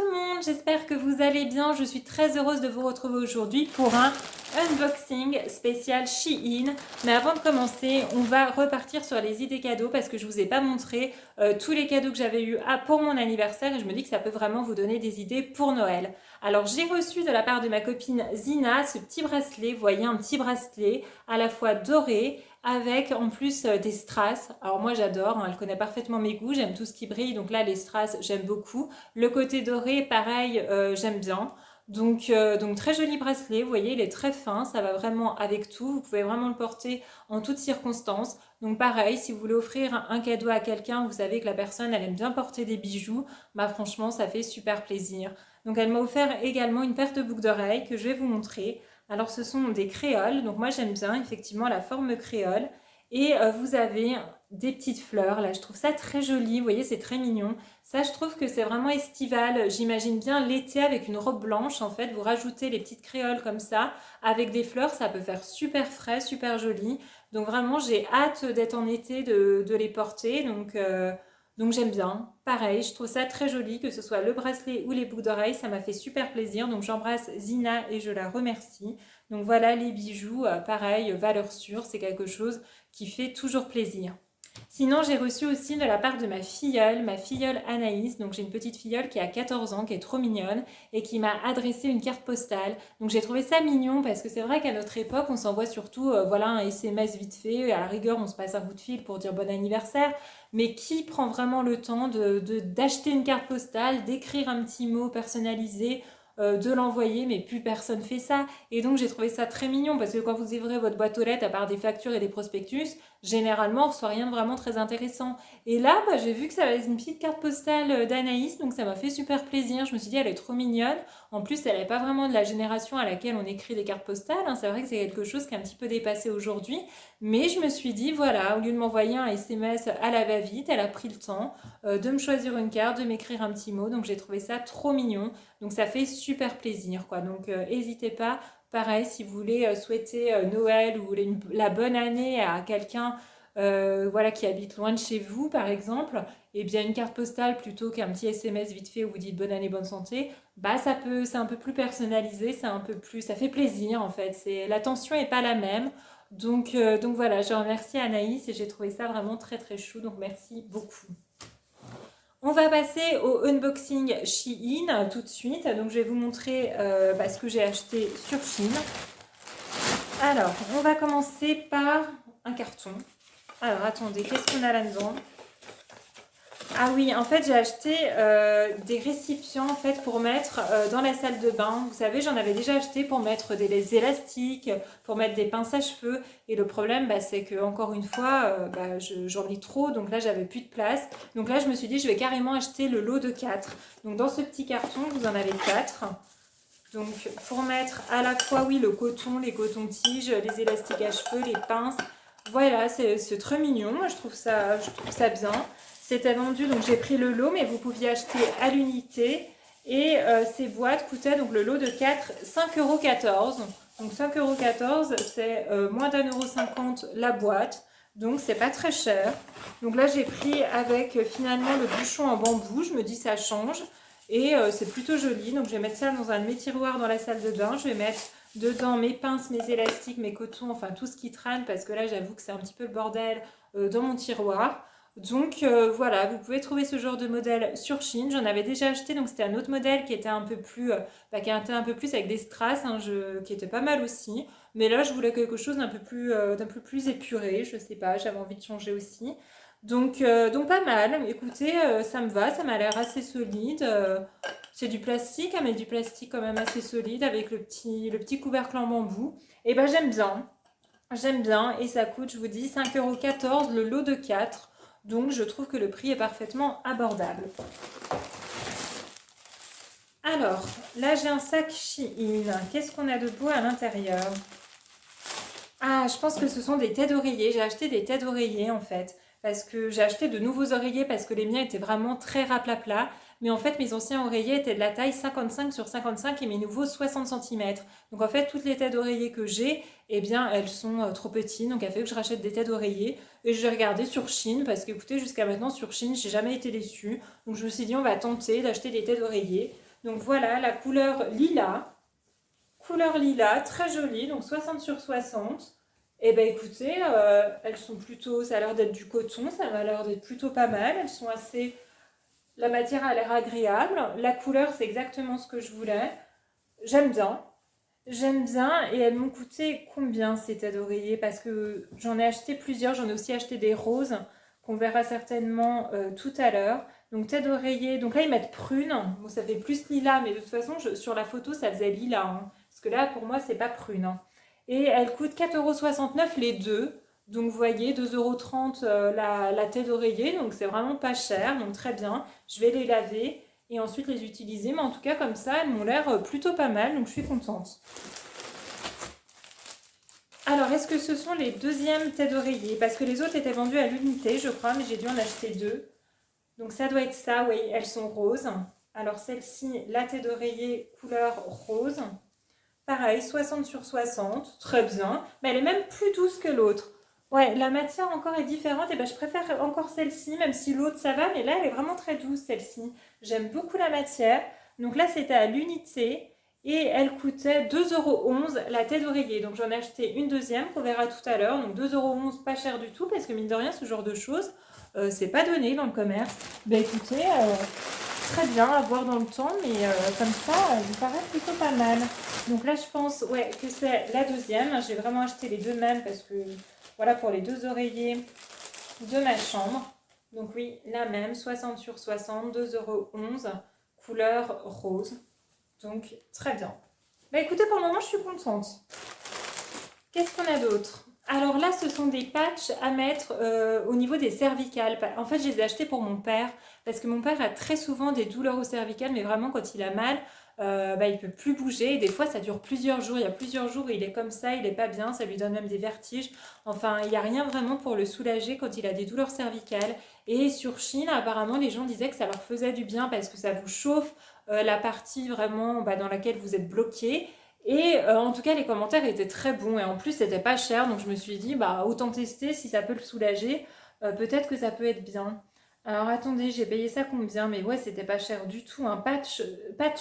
le monde, j'espère que vous allez bien. Je suis très heureuse de vous retrouver aujourd'hui pour un unboxing spécial Shein. Mais avant de commencer, on va repartir sur les idées cadeaux parce que je ne vous ai pas montré tous les cadeaux que j'avais eu pour mon anniversaire et je me dis que ça peut vraiment vous donner des idées pour Noël. Alors j'ai reçu de la part de ma copine Zina ce petit bracelet, vous voyez un petit bracelet à la fois doré avec en plus des strass. Alors moi j'adore, hein, elle connaît parfaitement mes goûts, j'aime tout ce qui brille, donc là les strass j'aime beaucoup. Le côté doré pareil, j'aime bien. Donc très joli bracelet, vous voyez il est très fin, ça va vraiment avec tout, vous pouvez vraiment le porter en toutes circonstances. Donc pareil, si vous voulez offrir un cadeau à quelqu'un, vous savez que la personne elle aime bien porter des bijoux, bah franchement ça fait super plaisir. Donc elle m'a offert également une paire de boucles d'oreilles que je vais vous montrer. Alors ce sont des créoles, donc moi j'aime bien effectivement la forme créole. Et vous avez des petites fleurs, là je trouve ça très joli, vous voyez c'est très mignon. Ça je trouve que c'est vraiment estival, j'imagine bien l'été avec une robe blanche en fait, vous rajoutez les petites créoles comme ça, avec des fleurs, ça peut faire super frais, super joli. Donc vraiment j'ai hâte d'être en été de les porter, donc j'aime bien. Pareil, je trouve ça très joli, que ce soit le bracelet ou les boucles d'oreilles, ça m'a fait super plaisir. Donc j'embrasse Zina et je la remercie. Donc voilà les bijoux, pareil, valeur sûre, c'est quelque chose qui fait toujours plaisir. Sinon, j'ai reçu aussi de la part de ma filleule Anaïs. Donc, j'ai une petite filleule qui a 14 ans, qui est trop mignonne et qui m'a adressé une carte postale. Donc, j'ai trouvé ça mignon parce que c'est vrai qu'à notre époque, on s'envoie surtout voilà, un SMS vite fait. À la rigueur, on se passe un coup de fil pour dire bon anniversaire. Mais qui prend vraiment le temps d'acheter une carte postale, d'écrire un petit mot personnalisé de l'envoyer, mais plus personne fait ça. Et donc j'ai trouvé ça très mignon parce que quand vous ouvrez votre boîte aux lettres, à part des factures et des prospectus, généralement on reçoit rien de vraiment très intéressant. Et là, j'ai vu que ça avait une petite carte postale d'Anaïs, donc ça m'a fait super plaisir. Je me suis dit, elle est trop mignonne. En plus, elle n'est pas vraiment de la génération à laquelle on écrit des cartes postales, hein. C'est vrai que c'est quelque chose qui est un petit peu dépassé aujourd'hui. Mais je me suis dit, voilà, au lieu de m'envoyer un SMS à la va-vite, elle a pris le temps de me choisir une carte, de m'écrire un petit mot. Donc j'ai trouvé ça trop mignon. Donc ça fait super plaisir, quoi. Donc n'hésitez pas. Pareil, si vous voulez souhaiter Noël ou la bonne année à quelqu'un voilà, qui habite loin de chez vous, par exemple, et bien une carte postale plutôt qu'un petit SMS vite fait où vous dites bonne année, bonne santé, bah c'est un peu plus personnalisé, c'est un peu plus, ça fait plaisir en fait. L'attention est pas la même. Donc voilà, je remercie Anaïs et j'ai trouvé ça vraiment très très chou. Donc merci beaucoup. On va passer au unboxing Shein tout de suite. Donc je vais vous montrer ce que j'ai acheté sur Shein. Alors, on va commencer par un carton. Alors attendez, qu'est-ce qu'on a là-dedans? Ah oui, en fait j'ai acheté des récipients en fait pour mettre dans la salle de bain. Vous savez, j'en avais déjà acheté pour mettre des élastiques, pour mettre des pinces à cheveux. Et le problème, c'est que encore une fois, j'en ai trop, donc là j'avais plus de place. Donc là je me suis dit, je vais carrément acheter le lot de 4. Donc dans ce petit carton, vous en avez 4. Donc pour mettre à la fois, oui, le coton, les cotons-tiges, les élastiques à cheveux, les pinces. Voilà, c'est très mignon. Moi je trouve ça bien. C'était vendu, donc j'ai pris le lot, mais vous pouviez acheter à l'unité. Et ces boîtes coûtaient, donc le lot de 4, 5,14 €. Donc 5,14 €, c'est moins d'1,50 € la boîte. Donc c'est pas très cher. Donc là j'ai pris avec finalement le bouchon en bambou. Je me dis ça change. Et c'est plutôt joli. Donc je vais mettre ça dans un de mes tiroirs dans la salle de bain. Je vais mettre dedans mes pinces, mes élastiques, mes cotons, enfin tout ce qui traîne. Parce que là j'avoue que c'est un petit peu le bordel dans mon tiroir. Donc voilà, vous pouvez trouver ce genre de modèle sur Shein. J'en avais déjà acheté, donc c'était un autre modèle qui était un peu plus, qui était un peu plus avec des strass, hein, qui était pas mal aussi. Mais là, je voulais quelque chose d'un peu plus épuré. Je sais pas, j'avais envie de changer aussi. Donc pas mal. Écoutez, ça me va, ça m'a l'air assez solide. C'est du plastique, hein, mais du plastique quand même assez solide avec le petit couvercle en bambou. Et ben j'aime bien. J'aime bien et ça coûte, je vous dis, 5,14 € le lot de 4. Donc je trouve que le prix est parfaitement abordable. Alors, là j'ai un sac Shein. Qu'est-ce qu'on a de beau à l'intérieur? Ah, je pense que ce sont des têtes d'oreiller. J'ai acheté des têtes d'oreiller en fait. Parce que j'ai acheté de nouveaux oreillers parce que les miens étaient vraiment très raplapla. Mais en fait, mes anciens oreillers étaient de la taille 55 sur 55 et mes nouveaux 60 cm. Donc en fait, toutes les têtes d'oreiller que j'ai, eh bien, elles sont trop petites. Donc il a fallu que je rachète des têtes d'oreiller. Et j'ai regardé sur Shein parce qu'écoutez, jusqu'à maintenant sur Shein, j'ai jamais été déçue. Donc je me suis dit, on va tenter d'acheter des têtes d'oreiller. Donc voilà, la couleur lilas. Couleur lilas, très jolie, donc 60 sur 60. Et ben écoutez, elles sont plutôt, ça a l'air d'être du coton, ça a l'air d'être plutôt pas mal. Elles sont assez, la matière a l'air agréable. La couleur, c'est exactement ce que je voulais. J'aime bien. J'aime bien et elles m'ont coûté combien ces têtes d'oreiller? Parce que j'en ai acheté plusieurs, j'en ai aussi acheté des roses qu'on verra certainement tout à l'heure. Donc tête d'oreiller, donc là ils mettent prune, bon ça fait plus lilas mais de toute façon sur la photo ça faisait lilas. Hein. Parce que là pour moi c'est pas prune. Hein. Et elles coûtent 4,69 € les deux. Donc vous voyez 2,30 € la tête d'oreiller, donc c'est vraiment pas cher, donc très bien. Je vais les laver et ensuite les utiliser. Mais en tout cas, comme ça, elles m'ont l'air plutôt pas mal, donc je suis contente. Alors, est-ce que ce sont les deuxièmes têtes d'oreiller? Parce que les autres étaient vendues à l'unité, je crois, mais j'ai dû en acheter deux. Donc ça doit être ça, oui, elles sont roses. Alors celle-ci, la tête d'oreiller couleur rose. Pareil, 60 sur 60, très bien. Mais elle est même plus douce que l'autre. Ouais, la matière encore est différente et ben je préfère encore celle-ci, même si l'autre ça va, mais là elle est vraiment très douce celle-ci. J'aime beaucoup la matière. Donc là c'était à l'unité et elle coûtait 2,11 € la tête d'oreiller. Donc j'en ai acheté une deuxième qu'on verra tout à l'heure. Donc 2,11 € pas cher du tout parce que mine de rien ce genre de choses, c'est pas donné dans le commerce. Ben écoutez, très bien à voir dans le temps, mais comme ça, elle me paraît plutôt pas mal. Donc là, je pense ouais, que c'est la deuxième. J'ai vraiment acheté les deux mêmes parce que, voilà, pour les deux oreillers de ma chambre. Donc oui, la même, 60 sur 60, 2,11 €, couleur rose. Donc, très bien. Bah écoutez, pour le moment, je suis contente. Qu'est-ce qu'on a d'autre? Alors là, ce sont des patchs à mettre au niveau des cervicales. En fait, je les ai achetés pour mon père parce que mon père a très souvent des douleurs aux cervicales, mais vraiment quand il a mal, il ne peut plus bouger. Et des fois, ça dure plusieurs jours. Il y a plusieurs jours où il est comme ça, il n'est pas bien, ça lui donne même des vertiges. Enfin, il n'y a rien vraiment pour le soulager quand il a des douleurs cervicales. Et sur Chine, apparemment, les gens disaient que ça leur faisait du bien parce que ça vous chauffe la partie vraiment dans laquelle vous êtes bloqué. Et en tout cas, les commentaires étaient très bons et en plus, c'était pas cher. Donc, je me suis dit, bah, autant tester si ça peut le soulager. Peut-être que ça peut être bien. Alors, attendez, j'ai payé ça combien? Mais ouais, c'était pas cher du tout. Un patch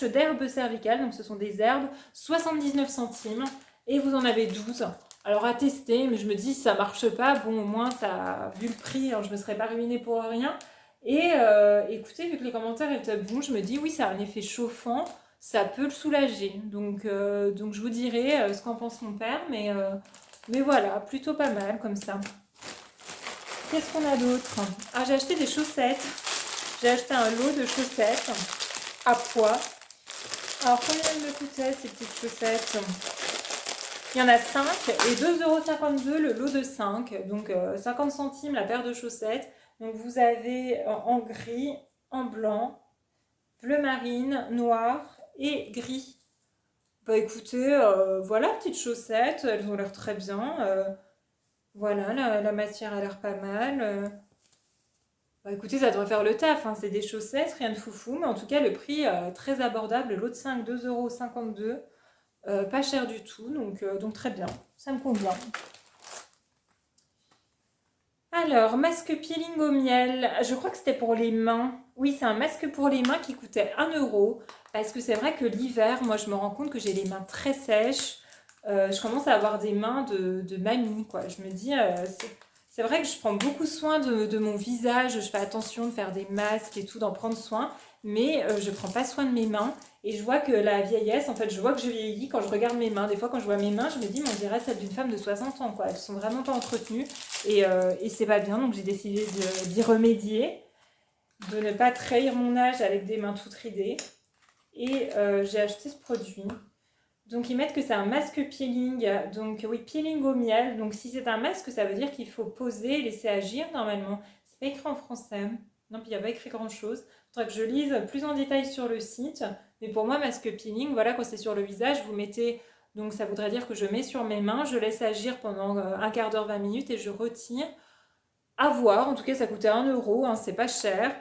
d'herbes cervicales. Donc, ce sont des herbes, 79 centimes. Et vous en avez 12. Alors, à tester, mais je me dis, si ça marche pas, bon, au moins, ça, vu le prix, alors, je me serais pas ruinée pour rien. Et écoutez, vu que les commentaires étaient bons, je me dis, oui, ça a un effet chauffant ça peut le soulager. Donc je vous dirai ce qu'en pense mon père, mais voilà, plutôt pas mal comme ça. Qu'est-ce qu'on a d'autre? Ah, j'ai acheté des chaussettes. J'ai acheté un lot de chaussettes à poids. Alors, combien elles me coûtaient ces petites chaussettes? Il y en a 5 et 2,52 € le lot de 5. Donc 50 centimes la paire de chaussettes. Donc vous avez en gris, en blanc, bleu marine, noir et gris. Bah écoutez, voilà, petites chaussettes, elles ont l'air très bien. Voilà, la matière a l'air pas mal. Bah écoutez, ça devrait faire le taf, hein, c'est des chaussettes, rien de foufou, mais en tout cas le prix très abordable, le lot de 5, 2,52 €, pas cher du tout, donc très bien, ça me convient. Alors, masque peeling au miel, je crois que c'était pour les mains. Oui, c'est un masque pour les mains qui coûtait 1 €. Parce que c'est vrai que l'hiver, moi je me rends compte que j'ai les mains très sèches. Je commence à avoir des mains de mamie, quoi. Je me dis, c'est vrai que je prends beaucoup soin de mon visage. Je fais attention de faire des masques et tout, d'en prendre soin. Mais je ne prends pas soin de mes mains. Et je vois que la vieillesse, en fait, je vois que je vieillis quand je regarde mes mains. Des fois, quand je vois mes mains, je me dis, mais on dirait celle d'une femme de 60 ans, quoi. Elles sont vraiment pas entretenues. Et c'est pas bien, donc j'ai décidé d'y remédier, de ne pas trahir mon âge avec des mains toutes ridées. Et j'ai acheté ce produit. Donc ils mettent que c'est un masque peeling, donc oui, peeling au miel. Donc si c'est un masque, ça veut dire qu'il faut poser, laisser agir normalement. C'est pas écrit en français. Non, puis il n'y a pas écrit grand-chose. Il faudra que je lise plus en détail sur le site. Mais pour moi, masque peeling, voilà, quand c'est sur le visage, vous mettez... Donc ça voudrait dire que je mets sur mes mains, je laisse agir pendant un quart d'heure, 20 minutes et je retire. À voir, en tout cas ça coûtait 1 €, hein, c'est pas cher.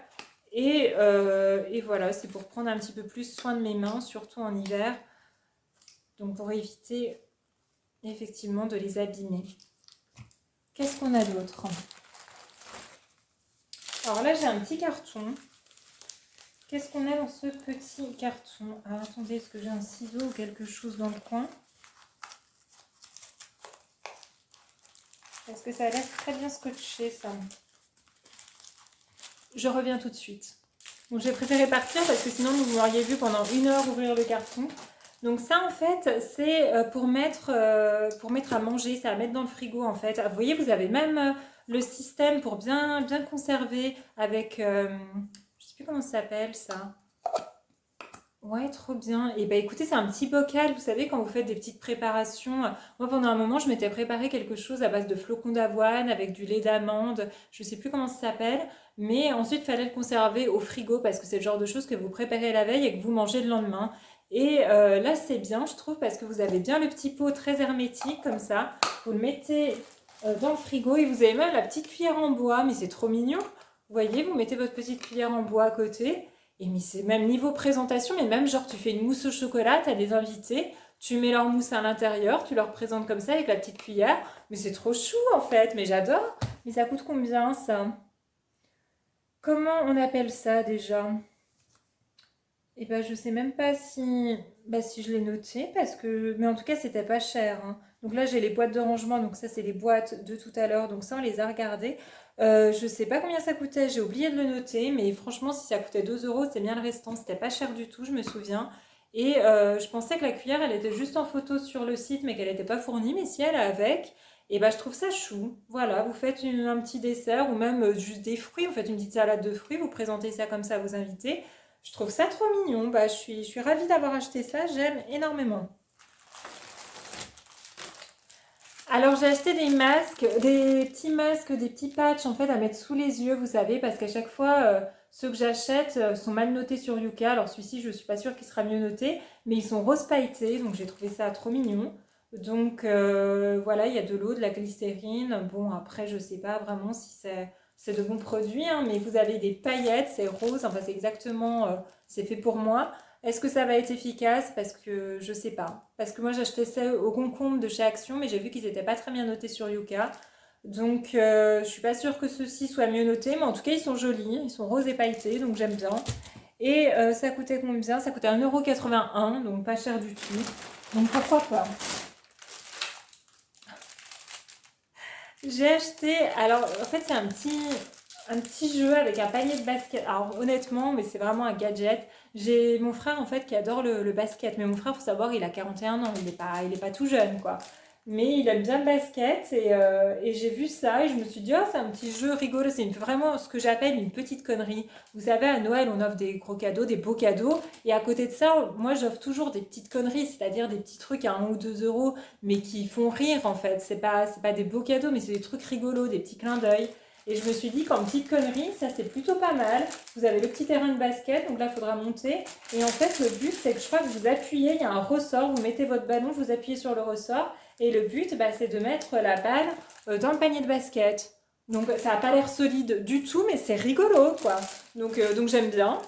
Et voilà, c'est pour prendre un petit peu plus soin de mes mains, surtout en hiver. Donc pour éviter effectivement de les abîmer. Qu'est-ce qu'on a d'autre? Alors là j'ai un petit carton. Qu'est-ce qu'on a dans ce petit carton? Alors attendez, est-ce que j'ai un ciseau ou quelque chose dans le coin? Parce que ça a l'air très bien scotché, ça. Je reviens tout de suite. Donc j'ai préféré partir parce que sinon vous m'auriez vu pendant 1 heure ouvrir le carton. Donc ça en fait c'est pour mettre à manger, ça à mettre dans le frigo en fait. Vous voyez vous avez même le système pour bien conserver avec, je sais plus comment ça s'appelle ça. Ouais, trop bien. Et bah écoutez, c'est un petit bocal, vous savez, quand vous faites des petites préparations. Moi, pendant un moment, je m'étais préparé quelque chose à base de flocons d'avoine avec du lait d'amande. Je sais plus comment ça s'appelle. Mais ensuite, il fallait le conserver au frigo parce que c'est le genre de choses que vous préparez la veille et que vous mangez le lendemain. Et là, c'est bien, je trouve, parce que vous avez bien le petit pot très hermétique comme ça. Vous le mettez dans le frigo et vous avez même la petite cuillère en bois. Mais c'est trop mignon. Vous voyez, vous mettez votre petite cuillère en bois à côté. Et mais c'est même niveau présentation, mais même genre tu fais une mousse au chocolat, t'as des invités, tu mets leur mousse à l'intérieur, tu leur présentes comme ça avec la petite cuillère. Mais c'est trop chou en fait, mais j'adore. Mais ça coûte combien ça? Comment on appelle ça déjà? Et ben je sais même pas si je l'ai noté parce que mais en tout cas c'était pas cher, hein. Donc là j'ai les boîtes de rangement, donc ça c'est les boîtes de tout à l'heure, donc ça on les a regardées. Je sais pas combien ça coûtait, j'ai oublié de le noter, mais franchement si ça coûtait 2 euros c'est bien le restant, c'était pas cher du tout je me souviens. Et je pensais que la cuillère elle était juste en photo sur le site mais qu'elle n'était pas fournie, mais si elle est avec, et ben je trouve ça chou. Voilà, vous faites un petit dessert ou même juste des fruits, vous faites une petite salade de fruits, vous présentez ça comme ça à vos invités. Je trouve ça trop mignon. Bah, je suis ravie d'avoir acheté ça. J'aime énormément. Alors, j'ai acheté des masques, des petits patchs en fait à mettre sous les yeux, vous savez, parce qu'à chaque fois, ceux que j'achète sont mal notés sur Yuka. Alors, celui-ci, je ne suis pas sûre qu'il sera mieux noté, mais ils sont rose pailletés, donc j'ai trouvé ça trop mignon. Donc, voilà, il y a de l'eau, de la glycérine. Bon, après, je ne sais pas vraiment si c'est de bons produits, hein, mais vous avez des paillettes, c'est rose, enfin, c'est exactement, c'est fait pour moi. Est-ce que ça va être efficace? Parce que je sais pas. Parce que moi j'achetais ça au concombre de chez Action, mais j'ai vu qu'ils n'étaient pas très bien notés sur Yuka. Donc je suis pas sûre que ceux-ci soient mieux notés, mais en tout cas ils sont jolis, ils sont roses et pailletés, donc j'aime bien. Et ça coûtait combien? Ça coûtait 1,81 €, donc pas cher du tout. Donc pourquoi pas? J'ai acheté, alors en fait c'est un petit jeu avec un panier de basket. Alors honnêtement, mais c'est vraiment un gadget. J'ai mon frère en fait qui adore le basket, mais mon frère, faut savoir, il a 41 ans, il est pas tout jeune quoi. Mais il aime bien le basket et j'ai vu ça et je me suis dit, oh, c'est un petit jeu rigolo, c'est vraiment ce que j'appelle une petite connerie. Vous savez, à Noël, on offre des gros cadeaux, des beaux cadeaux, et à côté de ça, moi j'offre toujours des petites conneries, c'est-à-dire des petits trucs à 1 ou 2 euros, mais qui font rire en fait. C'est pas des beaux cadeaux, mais c'est des trucs rigolos, des petits clins d'œil. Et je me suis dit qu'en petite connerie, ça c'est plutôt pas mal. Vous avez le petit terrain de basket, donc là il faudra monter. Et en fait, le but c'est que je crois que vous appuyez, il y a un ressort, vous mettez votre ballon, vous appuyez sur le ressort. Et le but, bah, c'est de mettre la balle dans le panier de basket. Donc ça n'a pas l'air solide du tout, mais c'est rigolo quoi. Donc j'aime bien.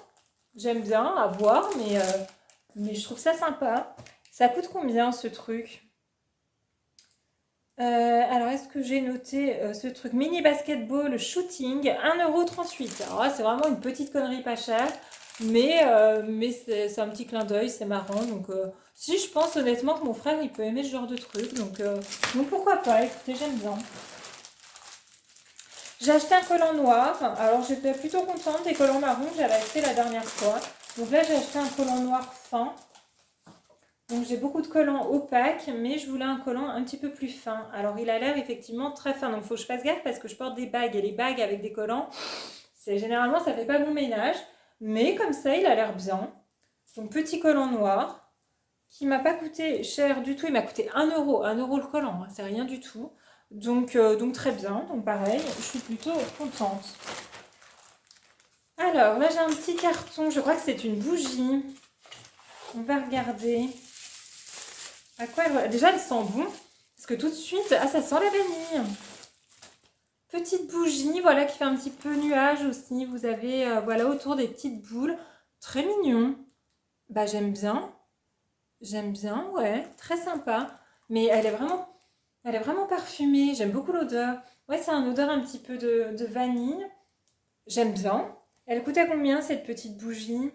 J'aime bien à voir, mais je trouve ça sympa. Ça coûte combien ce truc? Alors, est-ce que j'ai noté ce truc mini basketball shooting 1,38 €. Alors là, c'est vraiment une petite connerie pas chère, mais c'est un petit clin d'œil, c'est marrant. Donc, si je pense honnêtement que mon frère il peut aimer ce genre de truc, donc pourquoi pas, écoutez, j'aime bien. J'ai acheté un collant noir, alors j'étais plutôt contente des collants marrons que j'avais acheté la dernière fois. Donc là, j'ai acheté un collant noir fin. Donc j'ai beaucoup de collants opaques, mais je voulais un collant un petit peu plus fin. Alors il a l'air effectivement très fin, donc il faut que je fasse gaffe parce que je porte des bagues et les bagues avec des collants, généralement ça fait pas bon ménage. Mais comme ça, il a l'air bien. Donc petit collant noir qui m'a pas coûté cher du tout. Il m'a coûté 1 €, 1 € le collant, hein, c'est rien du tout. Donc très bien, donc pareil, je suis plutôt contente. Alors là j'ai un petit carton, je crois que c'est une bougie. On va regarder. À quoi déjà, elle sent bon. Parce que tout de suite, ah, ça sent la vanille. Petite bougie, voilà, qui fait un petit peu nuage aussi. Vous avez, voilà, autour des petites boules. Très mignon. Bah, j'aime bien. J'aime bien, ouais. Très sympa. Mais elle est vraiment parfumée. J'aime beaucoup l'odeur. Ouais, c'est une odeur un petit peu de vanille. J'aime bien. Elle coûtait combien cette petite bougie?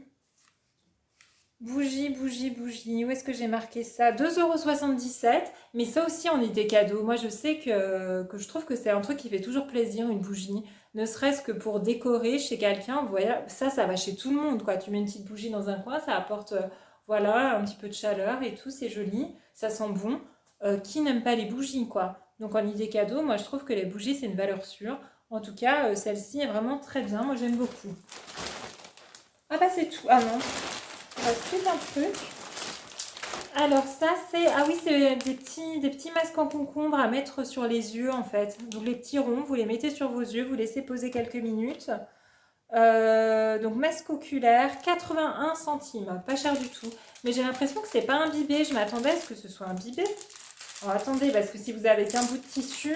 Bougie. Où est-ce que j'ai marqué ça? 2,77 €. Mais ça aussi en idée cadeau. Moi, je sais que je trouve que c'est un truc qui fait toujours plaisir, une bougie. Ne serait-ce que pour décorer chez quelqu'un. Voilà, ça va chez tout le monde, quoi. Tu mets une petite bougie dans un coin, ça apporte, voilà, un petit peu de chaleur et tout. C'est joli, ça sent bon. Qui n'aime pas les bougies, quoi? Donc en idée cadeau, moi, je trouve que les bougies, c'est une valeur sûre. En tout cas, celle-ci est vraiment très bien. Moi, j'aime beaucoup. Ah bah c'est tout. Ah non. Il reste plus un truc. Alors ça c'est... Ah oui, c'est des petits masques en concombre à mettre sur les yeux en fait. Donc les petits ronds, vous les mettez sur vos yeux, vous laissez poser quelques minutes. Donc masque oculaire, 81 centimes, pas cher du tout. Mais j'ai l'impression que c'est pas imbibé, je m'attendais à ce que ce soit imbibé. Alors attendez, parce que si vous avez qu'un bout de tissu,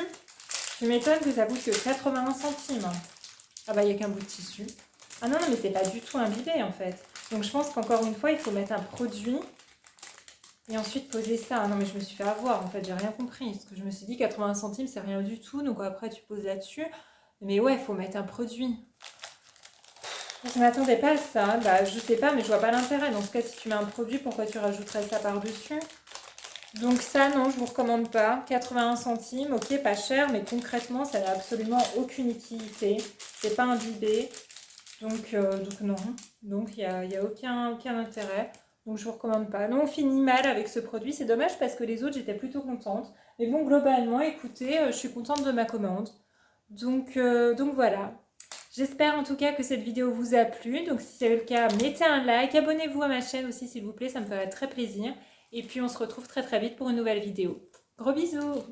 je m'étonne que ça coûte que 81 centimes. Ah bah il n'y a qu'un bout de tissu. Ah non, non mais c'est pas du tout imbibé en fait. Donc je pense qu'encore une fois, il faut mettre un produit et ensuite poser ça. Ah non mais je me suis fait avoir en fait, j'ai rien compris. Parce que je me suis dit 80 centimes, c'est rien du tout. Donc après, tu poses là-dessus. Mais ouais, il faut mettre un produit. Je m'attendais pas à ça. Bah je sais pas, mais je vois pas l'intérêt. Dans ce cas, si tu mets un produit, pourquoi tu rajouterais ça par-dessus? Donc ça, non, je vous recommande pas. 81 centimes, ok, pas cher, mais concrètement, ça n'a absolument aucune utilité. C'est pas imbibé. Donc non. Donc il y a aucun intérêt. Donc je vous recommande pas. Non, on finit mal avec ce produit. C'est dommage parce que les autres, j'étais plutôt contente. Mais bon, globalement, écoutez, je suis contente de ma commande. Donc voilà. J'espère en tout cas que cette vidéo vous a plu. Donc si c'est le cas, mettez un like. Abonnez-vous à ma chaîne aussi s'il vous plaît. Ça me ferait très plaisir. Et puis on se retrouve très très vite pour une nouvelle vidéo. Gros bisous!